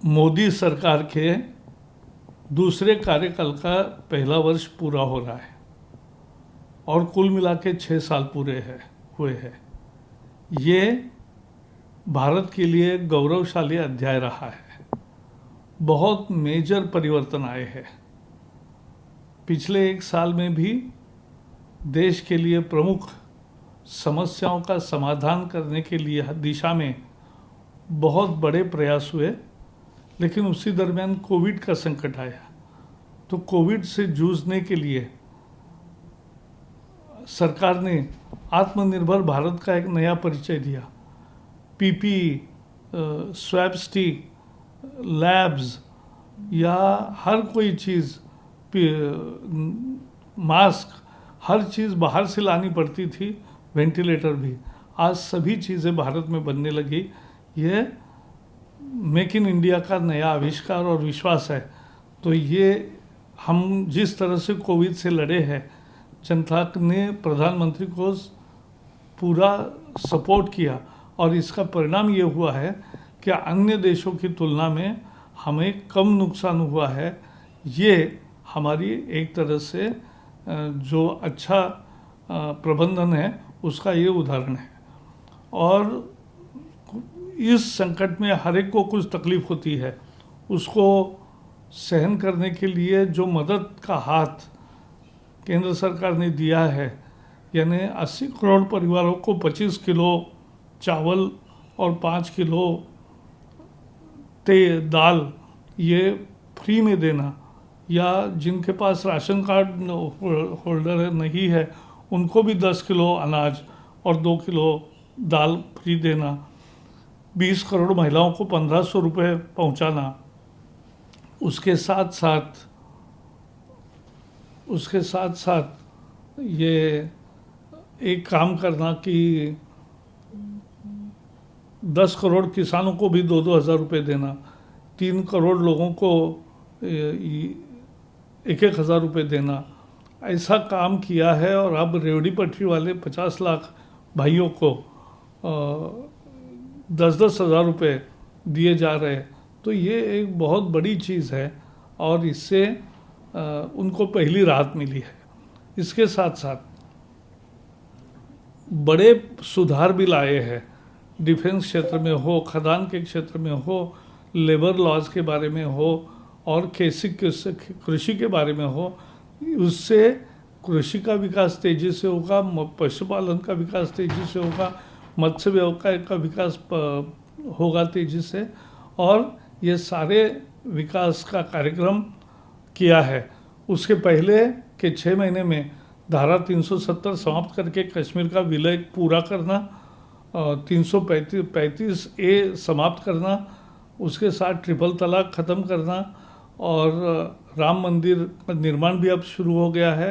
मोदी सरकार के दूसरे कार्यकाल का पहला वर्ष पूरा हो रहा है और कुल मिला के 6 साल पूरे हुए हैं। ये भारत के लिए गौरवशाली अध्याय रहा है। बहुत मेजर परिवर्तन आए हैं। पिछले 1 साल में भी देश के लिए प्रमुख समस्याओं का समाधान करने के लिए दिशा में बहुत बड़े प्रयास हुए, लेकिन उसी दरमियान कोविड का संकट आया। तो कोविड से जूझने के लिए सरकार ने आत्मनिर्भर भारत का एक नया परिचय दिया। पीपीई, स्वैब स्टिक, लैब्स या हर कोई चीज़, मास्क, हर चीज़ बाहर से लानी पड़ती थी, वेंटिलेटर भी। आज सभी चीज़ें भारत में बनने लगी। ये मेक इन इंडिया का नया आविष्कार और विश्वास है। तो ये हम जिस तरह से कोविड से लड़े हैं, जनता ने प्रधानमंत्री को पूरा सपोर्ट किया और इसका परिणाम ये हुआ है कि अन्य देशों की तुलना में हमें कम नुकसान हुआ है। ये हमारी एक तरह से जो अच्छा प्रबंधन है उसका ये उदाहरण है। और इस संकट में हर एक को कुछ तकलीफ होती है, उसको सहन करने के लिए जो मदद का हाथ केंद्र सरकार ने दिया है, यानी 80 करोड़ परिवारों को 25 किलो चावल और 5 किलो दाल ये फ्री में देना, या जिनके पास राशन कार्ड होल्डर नहीं है उनको भी 10 किलो अनाज और 2 किलो दाल फ्री देना, 20 करोड़ महिलाओं को 1500 रुपये पहुंचाना, उसके साथ साथ ये एक काम करना कि 10 करोड़ किसानों को भी 2-2 हज़ार रुपये देना, 3 करोड़ लोगों को 1-1 हज़ार रुपये देना, ऐसा काम किया है। और अब रेवड़ी पटरी वाले 50 लाख भाइयों को 10-10 हज़ार रुपये दिए जा रहे हैं। तो ये एक बहुत बड़ी चीज़ है और इससे उनको पहली राहत मिली है। इसके साथ साथ बड़े सुधार भी लाए हैं, डिफेंस क्षेत्र में हो, खदान के क्षेत्र में हो, लेबर लॉज के बारे में हो और कृषि के बारे में हो। उससे कृषि का विकास तेज़ी से होगा, पशुपालन का विकास तेज़ी से होगा, मत्स्य व्यवसाय का विकास होगा तेज़ी से। और ये सारे विकास का कार्यक्रम किया है। उसके पहले के 6 महीने में धारा 370 समाप्त करके कश्मीर का विलय पूरा करना, 335A समाप्त करना, उसके साथ ट्रिपल तलाक ख़त्म करना और राम मंदिर का निर्माण भी अब शुरू हो गया है।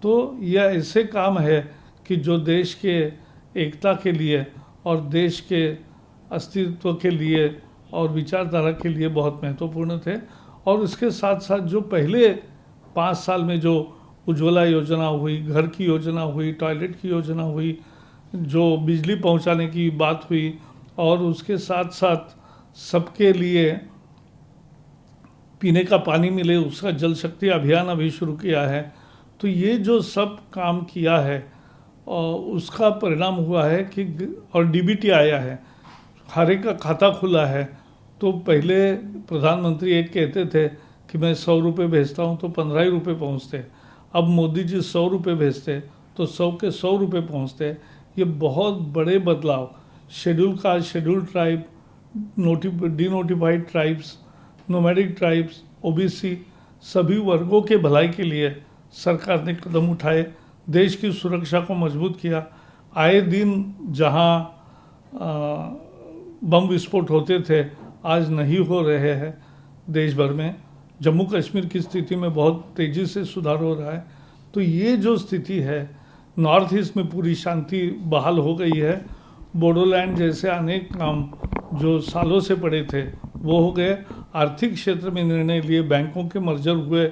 तो यह ऐसे काम है कि जो देश के एकता के लिए और देश के अस्तित्व के लिए और विचारधारा के लिए बहुत महत्वपूर्ण थे। और इसके साथ साथ जो पहले 5 साल में जो उज्ज्वला योजना हुई, घर की योजना हुई, टॉयलेट की योजना हुई, जो बिजली पहुंचाने की बात हुई, और उसके साथ साथ सबके लिए पीने का पानी मिले, उसका जल शक्ति अभियान अभी शुरू किया है। तो ये जो सब काम किया है और उसका परिणाम हुआ है कि और डीबीटी आया है, हर एक का खाता खुला है। तो पहले प्रधानमंत्री एक कहते थे कि मैं 100 रुपये भेजता हूँ तो 15 ही रुपये पहुँचते। अब मोदी जी 100 रुपये भेजते तो 100 के 100 रुपये पहुँचते। ये बहुत बड़े बदलाव, schedule caste, schedule tribe, denotified tribes, nomadic tribes, OBC, सभी वर्गों के भलाई के लिए सरकार ने कदम उठाए, देश की सुरक्षा को मजबूत किया। आए दिन जहां बम विस्फोट होते थे, आज नहीं हो रहे हैं देश भर में। जम्मू कश्मीर की स्थिति में बहुत तेज़ी से सुधार हो रहा है। तो ये जो स्थिति है, नॉर्थ ईस्ट में पूरी शांति बहाल हो गई है। बोडोलैंड जैसे अनेक काम जो सालों से पड़े थे वो हो गए। आर्थिक क्षेत्र में निर्णय लिए, बैंकों के मर्जर हुए,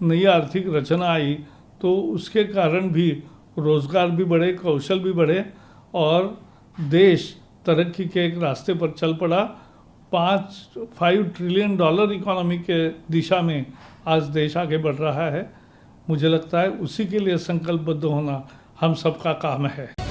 नई आर्थिक रचना आई, तो उसके कारण भी रोज़गार भी बढ़े, कौशल भी बढ़े और देश तरक्की के एक रास्ते पर चल पड़ा। 5 ट्रिलियन डॉलर इकोनॉमी के दिशा में आज देश आगे बढ़ रहा है। मुझे लगता है उसी के लिए संकल्पबद्ध होना हम सबका काम है।